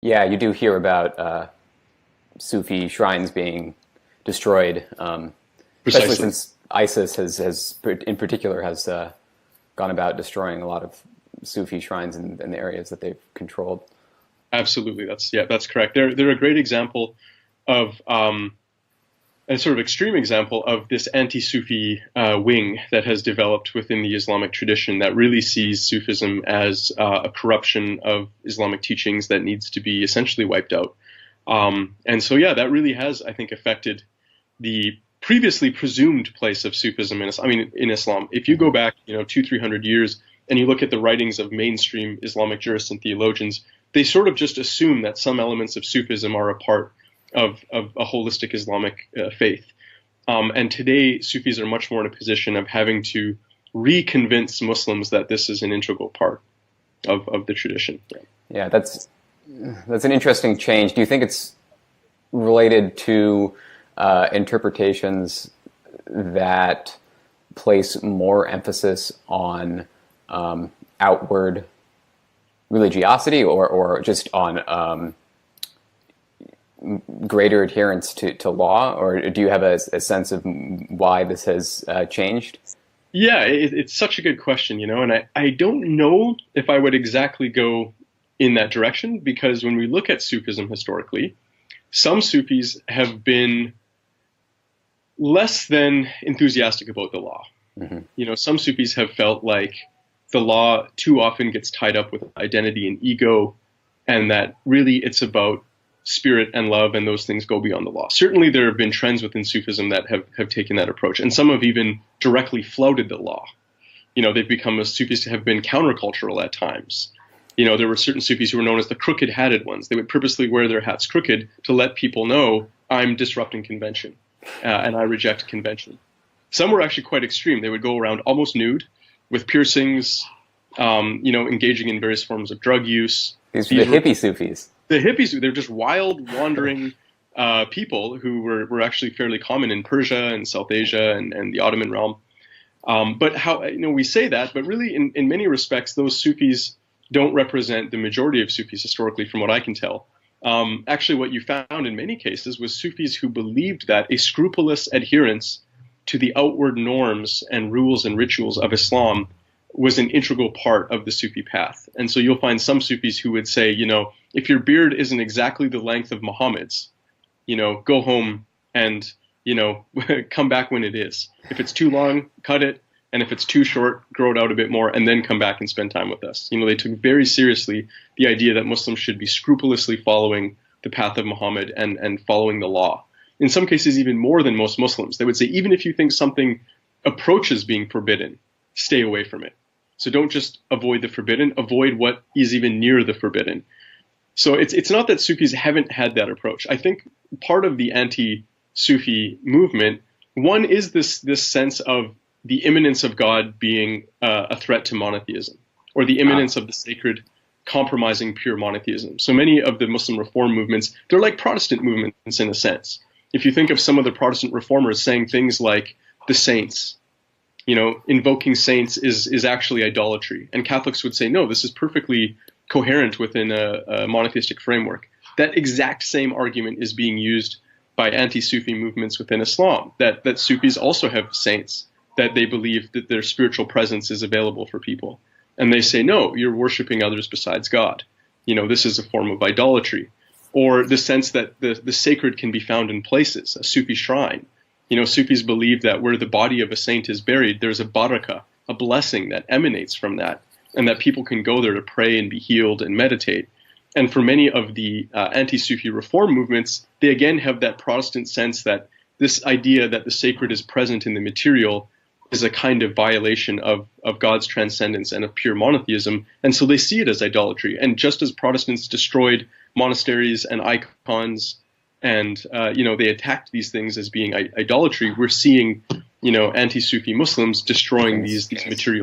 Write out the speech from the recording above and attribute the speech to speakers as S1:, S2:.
S1: Yeah, you do hear about Sufi shrines being destroyed, especially
S2: Precisely.
S1: since ISIS in particular, has gone about destroying a lot of Sufi shrines in the areas that they've controlled.
S2: Absolutely. That's correct. They're a great example of a sort of extreme example of this anti-Sufi wing that has developed within the Islamic tradition that really sees Sufism as a corruption of Islamic teachings that needs to be essentially wiped out. And so, yeah, that really has, I think, affected the previously presumed place of Sufism in Islam. If you go back, 200-300 years, and you look at the writings of mainstream Islamic jurists and theologians, they sort of just assume that some elements of Sufism are a part of a holistic Islamic faith. And today, Sufis are much more in a position of having to reconvince Muslims that this is an integral part of the tradition.
S1: Yeah, that's an interesting change. Do you think it's related to interpretations that place more emphasis on outward religiosity, or just on greater adherence to law, or do you have a sense of why this has changed?
S2: Yeah, it's such a good question, and I don't know if I would exactly go in that direction, because when we look at Sufism historically, some Sufis have been less than enthusiastic about the law.
S1: Mm-hmm.
S2: Some Sufis have felt like the law too often gets tied up with identity and ego, and that really it's about spirit and love, and those things go beyond the law. Certainly there have been trends within Sufism that have taken that approach, and some have even directly flouted the law. They've become, as Sufis have been countercultural at times. There were certain Sufis who were known as the crooked-hatted ones. They would purposely wear their hats crooked to let people know, I'm disrupting convention, and I reject convention. Some were actually quite extreme. They would go around almost nude, with piercings, engaging in various forms of drug use.
S1: These are the hippie Sufis.
S2: The hippies, they're just wild, wandering people who were actually fairly common in Persia and South Asia and the Ottoman realm. But we say that, but really in many respects, those Sufis don't represent the majority of Sufis historically, from what I can tell. Actually, what you found in many cases was Sufis who believed that a scrupulous adherence to the outward norms and rules and rituals of Islam was an integral part of the Sufi path. And so you'll find some Sufis who would say, if your beard isn't exactly the length of Muhammad's, go home and, come back when it is. If it's too long, cut it. And if it's too short, grow it out a bit more, and then come back and spend time with us. They took very seriously the idea that Muslims should be scrupulously following the path of Muhammad and following the law. In some cases, even more than most Muslims. They would say, even if you think something approaches being forbidden, stay away from it. So don't just avoid the forbidden, avoid what is even near the forbidden. So it's not that Sufis haven't had that approach. I think part of the anti-Sufi movement, one is this sense of the immanence of God being a threat to monotheism, or the immanence of the sacred compromising pure monotheism. So many of the Muslim reform movements, they're like Protestant movements in a sense. If you think of some of the Protestant reformers saying things like the saints, invoking saints is actually idolatry. And Catholics would say, no, this is perfectly coherent within a monotheistic framework. That exact same argument is being used by anti-Sufi movements within Islam, that Sufis also have saints, that they believe that their spiritual presence is available for people. And they say, no, you're worshiping others besides God. This is a form of idolatry. Or the sense that the sacred can be found in places, a Sufi shrine. Sufis believe that where the body of a saint is buried, there's a barakah, a blessing that emanates from that, and that people can go there to pray and be healed and meditate. And for many of the anti-Sufi reform movements, they again have that Protestant sense that this idea that the sacred is present in the material is a kind of violation of God's transcendence and of pure monotheism. And so they see it as idolatry. And just as Protestants destroyed monasteries and icons and, they attacked these things as being idolatry, we're seeing, anti-Sufi Muslims destroying these material